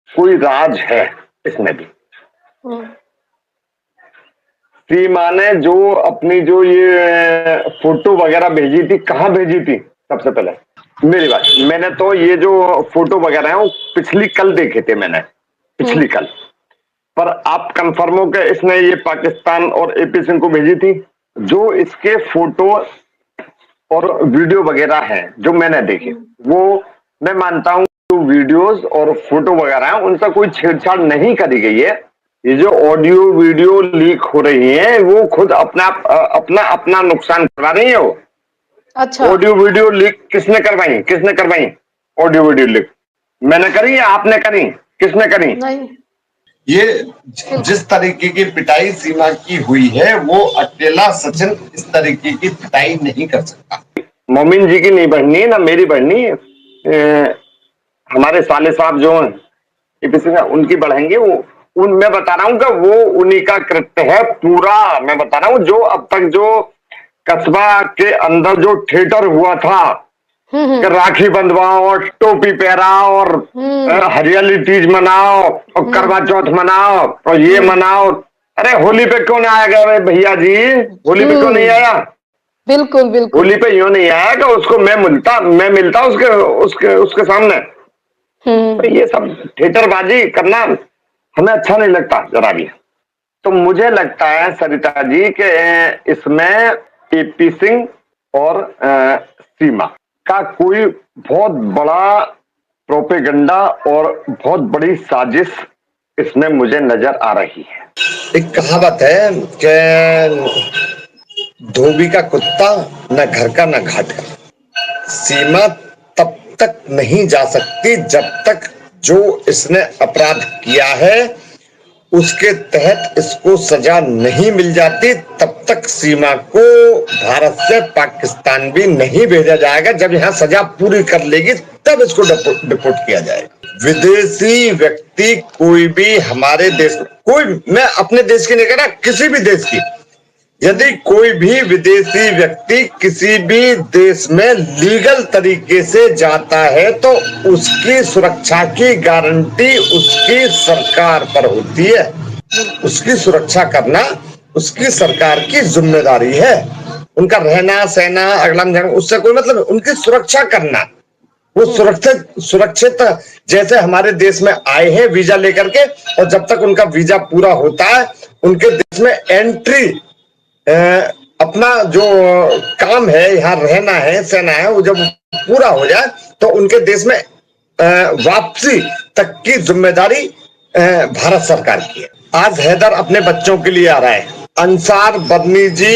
कोई राज है इसमें भी। हम्म। सीमा ने जो अपनी जो ये फोटो वगैरह भेजी थी, कहाँ भेजी थी? सबसे पहले मेरी बात, मैंने तो ये जो फोटो वगैरह है वो पिछली कल देखे थे मैंने, पिछली कल। पर आप कंफर्म हो कि इसने ये पाकिस्तान और एपी सिंह को भेजी थी? जो इसके फोटो और वीडियो वगैरह हैं जो मैंने देखे, वो मैं मानता हूं जो वीडियोस और फोटो वगैरह हैं उनसे कोई छेड़छाड़ नहीं करी गई है। ये जो ऑडियो वीडियो लीक हो रही है वो खुद अपना नुकसान करवा रही है वो। अच्छा। ऑडियो वीडियो लीक किसने करवाई? किसने करवाई ऑडियो वीडियो लीक? मैंने करी या आपने करी? किसने करी? नहीं। ये जिस तरीके की पिटाई सीमा की हुई है वो अकेला सचिन इस तरीके की पिटाई नहीं कर सकता। मोमिन जी की नहीं बढ़नी ना मेरी बढ़नी, हमारे साले साहब जो हैं उनकी बढ़ेंगे। वो मैं बता रहा हूं कि वो उन्हीं का कृत्य है पूरा। मैं बता रहा हूं जो अब तक जो कस्बा के अंदर जो थिएटर हुआ था कि राखी बंधवाओ और टोपी पहराओ और हरियाली तीज मनाओ और करवा चौथ मनाओ और ये मनाओ। अरे होली पे क्यों नहीं आया गया भैया जी? होली पे क्यों नहीं आया? बिल्कुल बिल्कुल। होली पे यूं नहीं आया कि उसको मैं मिलता उसके उसके उसके सामने। तो ये सब थिएटरबाजी करना हमें अच्छा नहीं लगता जरा भी। तो मुझे लगता है सरिता जी कि इसमें एपी सिंह और सीमा का कोई बहुत बड़ा प्रोपेगेंडा और बहुत बड़ी साजिश इसमें मुझे नजर आ रही है। एक कहावत है कि धोबी का कुत्ता न घर का न घाट का। सीमा तब तक नहीं जा सकती जब तक जो इसने अपराध किया है उसके तहत इसको सजा नहीं मिल जाती, तब तक सीमा को भारत से पाकिस्तान भी नहीं भेजा जाएगा। जब यहाँ सजा पूरी कर लेगी तब इसको डिपोर्ट किया जाएगा। विदेशी व्यक्ति कोई भी हमारे देश में, कोई, मैं अपने देश की नहीं कह रहा, किसी भी देश की, यदि कोई भी विदेशी व्यक्ति किसी भी देश में लीगल तरीके से जाता है तो उसकी सुरक्षा की गारंटी उसकी सरकार पर होती है। उसकी सुरक्षा करना उसकी सरकार की जिम्मेदारी है। उनका रहना सहना अगला उससे कोई मतलब, उनकी सुरक्षा करना। वो सुरक्षित जैसे हमारे देश में आए हैं वीजा लेकर के, और जब तक उनका वीजा पूरा होता है उनके देश में एंट्री, अपना जो काम है, यहाँ रहना है सहना है, वो जब पूरा हो जाए तो उनके देश में वापसी तक की जिम्मेदारी भारत सरकार की है। आज हैदर अपने बच्चों के लिए आ रहा है। अंसार बदनी जी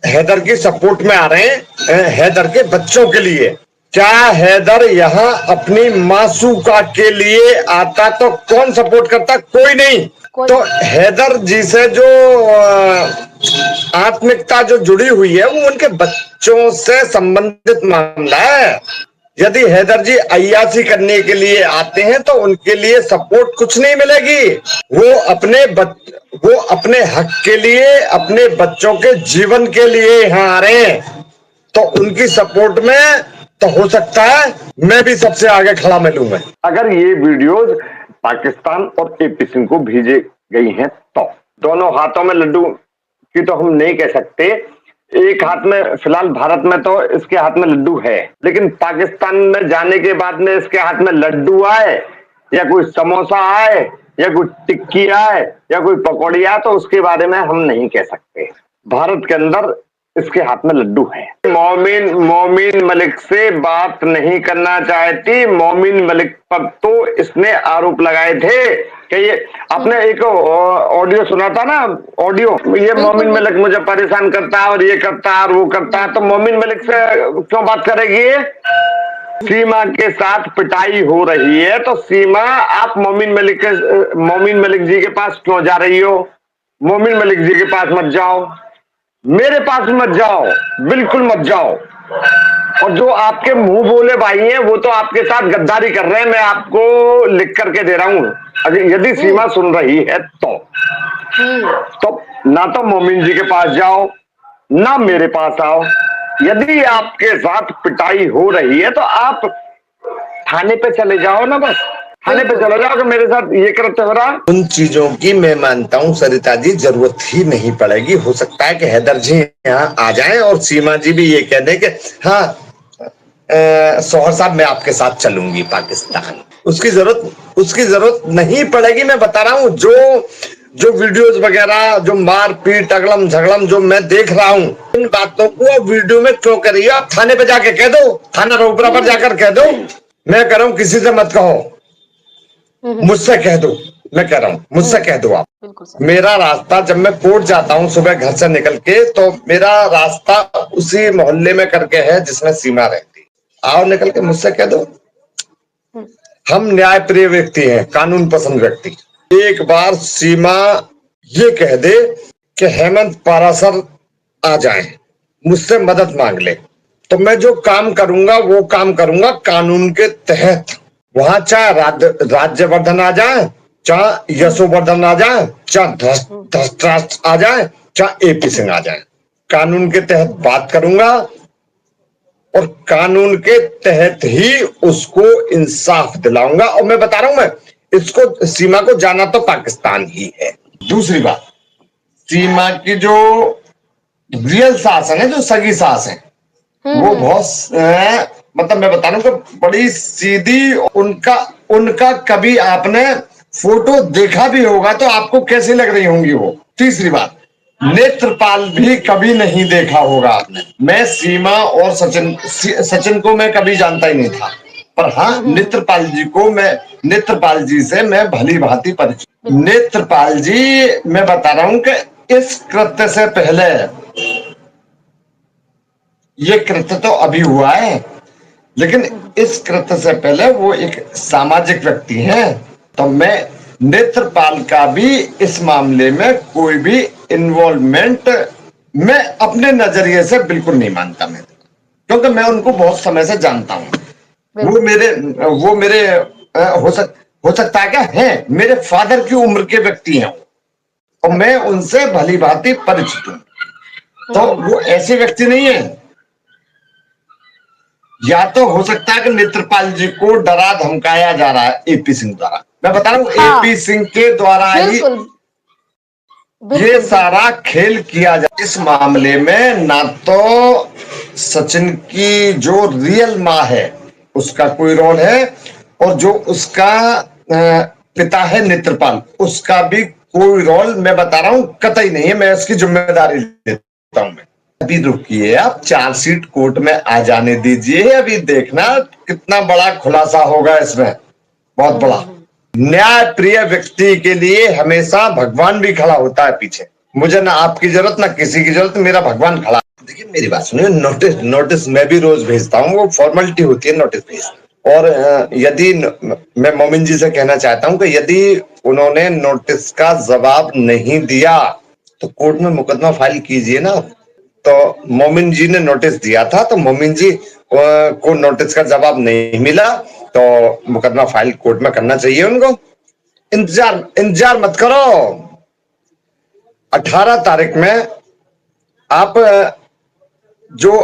हैदर की सपोर्ट में आ रहे हैं हैदर के बच्चों के लिए। क्या हैदर यहाँ अपनी मासूका के लिए आता तो कौन सपोर्ट करता? कोई नहीं। तो हैदर जी से जो आत्मिकता जो जुड़ी हुई है वो उनके बच्चों से संबंधित मामला है। यदि हैदर जी अय्याशी करने के लिए आते हैं तो उनके लिए सपोर्ट कुछ नहीं मिलेगी। वो अपने हक के लिए, अपने बच्चों के जीवन के लिए यहाँ आ रहे हैं, तो उनकी सपोर्ट में तो हो सकता है मैं भी सबसे आगे खड़ा मिलूंगा। अगर ये वीडियोस पाकिस्तान और एपी सिंह को भेजे गई हैं तो दोनों हाथों में लड्डू की तो हम नहीं कह सकते। एक हाथ में, फिलहाल भारत में तो इसके हाथ में लड्डू है, लेकिन पाकिस्तान में जाने के बाद में इसके हाथ में लड्डू आए या कोई समोसा आए या कोई टिक्की आए या कोई पकौड़ी आए तो उसके बारे में हम नहीं कह सकते। भारत के अंदर इसके हाथ में लड्डू है। मोमिन मलिक से बात नहीं करना चाहती। मोमिन मलिक पर तो इसने आरोप लगाए थे कि ये, आपने एक ऑडियो सुना था ना, ऑडियो, ये मोमिन मलिक मुझे परेशान करता है और ये करता है और वो करता है। तो मोमिन मलिक से क्यों बात करेगी? सीमा के साथ पिटाई हो रही है तो सीमा, आप मोमिन मलिक जी के पास क्यों जा रही हो? मोमिन मलिक जी के पास मत जाओ, मेरे पास मत जाओ, बिल्कुल मत जाओ। और जो आपके मुंह बोले भाई हैं वो तो आपके साथ गद्दारी कर रहे हैं। मैं आपको लिख करके दे रहा हूं। यदि सीमा सुन रही है तो ना तो मोमिन जी के पास जाओ ना मेरे पास आओ। यदि आपके साथ पिटाई हो रही है तो आप थाने पे चले जाओ ना बस। थाने पे चले जाओ कि मेरे साथ ये कृत्य हो रहा। उन चीजों की मैं मानता हूँ सरिता जी जरूरत ही नहीं पड़ेगी। हो सकता है कि हैदर जी यहाँ आ जाएं और सीमा जी भी ये कह दें कि हाँ सोहर साहब मैं आपके साथ चलूंगी पाकिस्तान। उसकी जरूरत नहीं पड़ेगी। मैं बता रहा हूँ जो जो वीडियोस वगैरह जो मारपीट अगलम झगड़म जो मैं देख रहा हूँ, इन बातों को वीडियो में क्यों करिए? आप थाने पे जाके कह दो, थाना रोपड़ा पर जाकर कह दो। मैं कह रहा हूँ किसी से मत कहो, मुझसे कह दो। मैं कह रहा हूँ मुझसे कह दो आप। बिल्कुल सर। मेरा रास्ता जब मैं कोर्ट जाता हूँ सुबह घर से निकल के, तो मेरा रास्ता उसी मोहल्ले में करके है जिसमें सीमा रहती। आओ निकल के मुझसे कह दो। हम न्याय प्रिय व्यक्ति हैं, कानून पसंद व्यक्ति। एक बार सीमा ये कह दे कि हेमंत पारासर आ जाए, मुझसे मदद मांग ले, तो मैं जो काम करूंगा वो काम करूंगा कानून के तहत। वहां चाहे राज्यवर्धन आ जाए, चाहे यशोवर्धन आ जाए, चाहे धृतराष्ट्र आ जाए, चाहे एपी सिंह आ जाए, कानून के तहत बात करूंगा और कानून के तहत ही उसको इंसाफ दिलाऊंगा। और मैं बता रहा हूं, मैं इसको सीमा को जाना तो पाकिस्तान ही है। दूसरी बात, सीमा की जो रियल सास है, जो सगी सास है, वो बहुत मतलब मैं बता रहा हूं कि बड़ी सीधी। उनका कभी आपने फोटो देखा भी होगा तो आपको कैसी लग रही होंगी वो। तीसरी बात, नेत्रपाल भी कभी नहीं देखा होगा आपने। मैं सीमा और सचिन को मैं कभी जानता ही नहीं था, पर हाँ नेत्रपाल जी से मैं भली भांति परिचित। नेत्रपाल जी, मैं बता रहा हूं कि इस कृत्य से पहले, ये कृत्य तो अभी हुआ है, लेकिन इस कृत्य से पहले वो एक सामाजिक व्यक्ति हैं। तो मैं नेत्रपाल का भी इस मामले में कोई भी इन्वॉल्वमेंट मैं अपने नजरिए से बिल्कुल नहीं मानता मैं, क्योंकि मैं उनको बहुत समय से जानता हूं। वो मेरे हो सकता है क्या है मेरे फादर की उम्र के व्यक्ति हैं और मैं उनसे भली भांति परिचित हूं। तो वो ऐसे व्यक्ति नहीं है। या तो हो सकता है कि नेत्रपाल जी को डरा धमकाया जा रहा है एपी सिंह द्वारा। मैं बता रहा हूँ एपी सिंह के द्वारा ही ये सारा खेल किया जाए। इस मामले में ना तो सचिन की जो रियल माँ है उसका कोई रोल है, और जो उसका पिता है नेत्रपाल, उसका भी कोई रोल मैं बता रहा हूं कतई नहीं है। मैं इसकी जिम्मेदारी लेता हूं। मैं अभी रुकिए, आप चार्जशीट कोर्ट में आ जाने दीजिए, अभी देखना कितना बड़ा खुलासा होगा इसमें, बहुत बड़ा। न्याय प्रिय व्यक्ति के लिए हमेशा भगवान भी खड़ा होता है पीछे। मुझे ना आपकी जरूरत ना किसी की जरूरत, मेरा भगवान खड़ा। देखिए मेरी बात सुनिए, नोटिस मैं भी रोज भेजता हूँ, वो फॉर्मेलिटी होती है नोटिस भेजना। और यदि मैं मोमिन जी से कहना चाहता हूं कि यदि उन्होंने नोटिस का जवाब नहीं दिया तो कोर्ट में मुकदमा फाइल कीजिए ना। तो मोमिन जी ने नोटिस दिया था, तो मोमिन जी को नोटिस का जवाब नहीं मिला, तो मुकदमा फाइल कोर्ट में करना चाहिए उनको। इंतजार मत करो। 18 तारीख में आप जो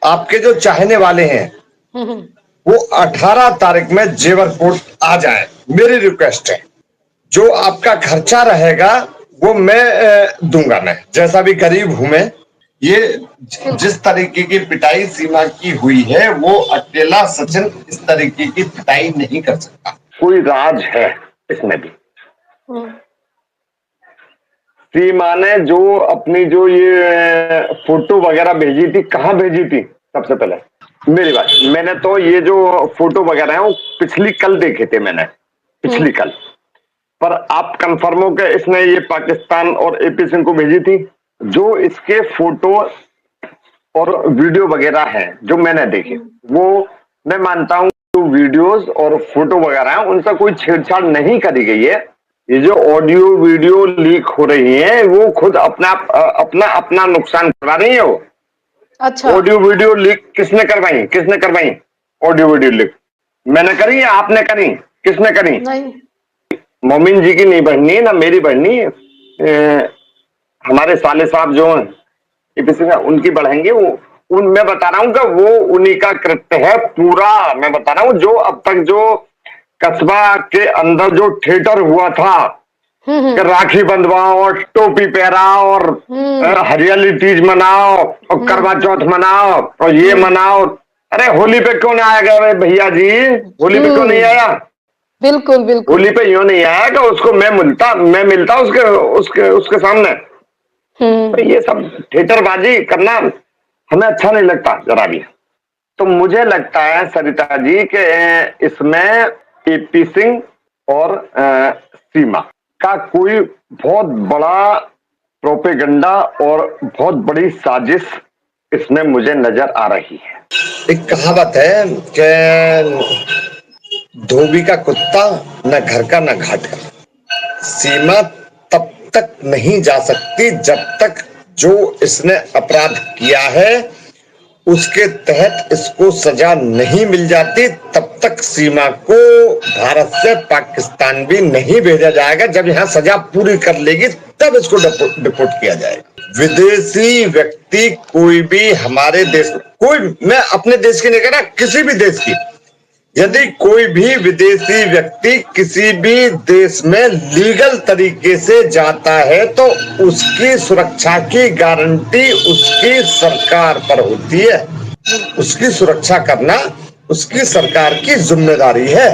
आपके जो चाहने वाले हैं वो 18 तारीख में जेवर कोर्ट आ जाए, मेरी रिक्वेस्ट है। जो आपका खर्चा रहेगा वो मैं दूंगा, मैं जैसा भी गरीब हूं मैं। ये जिस तरीके की पिटाई सीमा की हुई है वो अकेला सचिन इस तरीके की पिटाई नहीं कर सकता। कोई राज है इसमें भी। सीमा ने जो अपनी जो ये फोटो वगैरह भेजी थी, कहाँ भेजी थी? सबसे पहले मेरी बात, मैंने तो ये जो फोटो वगैरह है वो पिछली कल देखे थे मैंने, पिछली कल। पर आप कंफर्म हो कि इसने ये पाकिस्तान और एपी सिंह को भेजी थी? जो इसके फोटो और वीडियो वगैरह है जो मैंने देखे, वो मैं मानता हूं जो वीडियोस और फोटो वगैरह है उनसे कोई छेड़छाड़ नहीं करी गई है। ये जो ऑडियो वीडियो लीक हो रही है वो खुद अपना नुकसान करा रही है वो। अच्छा, ऑडियो वीडियो लीक किसने करवाई? ऑडियो वीडियो लीक मैंने करी या आपने करी? किसने करी? नहीं, मोमिन जी की नहीं बढ़नी है ना मेरी बढ़नी है। हमारे साले साहब जो हैं उनकी बढ़ेंगे वो। मैं बता रहा हूं कि वो उन्हीं का कृत्य है पूरा। मैं बता रहा हूं जो अब तक जो कस्बा के अंदर जो थिएटर हुआ था कि राखी बंधवाओ, टोपी पहराओ और हरियाली तीज मनाओ और करवा चौथ मनाओ और ये मनाओ। अरे होली पे क्यों नहीं आया गया भैया जी? होली पे क्यों नहीं आया? बिल्कुल बिल्कुल। होली पे यूं नहीं आया कि उसको मैं मिलता उसके उसके उसके सामने। तो ये सब थिएटरबाजी करना हमें अच्छा नहीं लगता जरा भी। तो मुझे लगता है सरिता जी के इसमें एपी सिंह और सीमा का कोई बहुत बड़ा प्रोपेगेंडा और बहुत बड़ी साजिश इसमें मुझे नजर आ रही है। एक कहावत है कि धोबी का कुत्ता न घर का न घाट का। सीमा तब तक नहीं जा सकती जब तक जो इसने अपराध किया है उसके तहत इसको सजा नहीं मिल जाती, तब तक सीमा को भारत से पाकिस्तान भी नहीं भेजा जाएगा। जब यहाँ सजा पूरी कर लेगी तब इसको डिपोर्ट किया जाएगा। विदेशी व्यक्ति कोई भी हमारे देश, कोई, मैं अपने देश की नहीं कह रहा, किसी भी देश की, यदि कोई भी विदेशी व्यक्ति किसी भी देश में लीगल तरीके से जाता है तो उसकी सुरक्षा की गारंटी उसकी सरकार पर होती है। उसकी सुरक्षा करना उसकी सरकार की जिम्मेदारी है।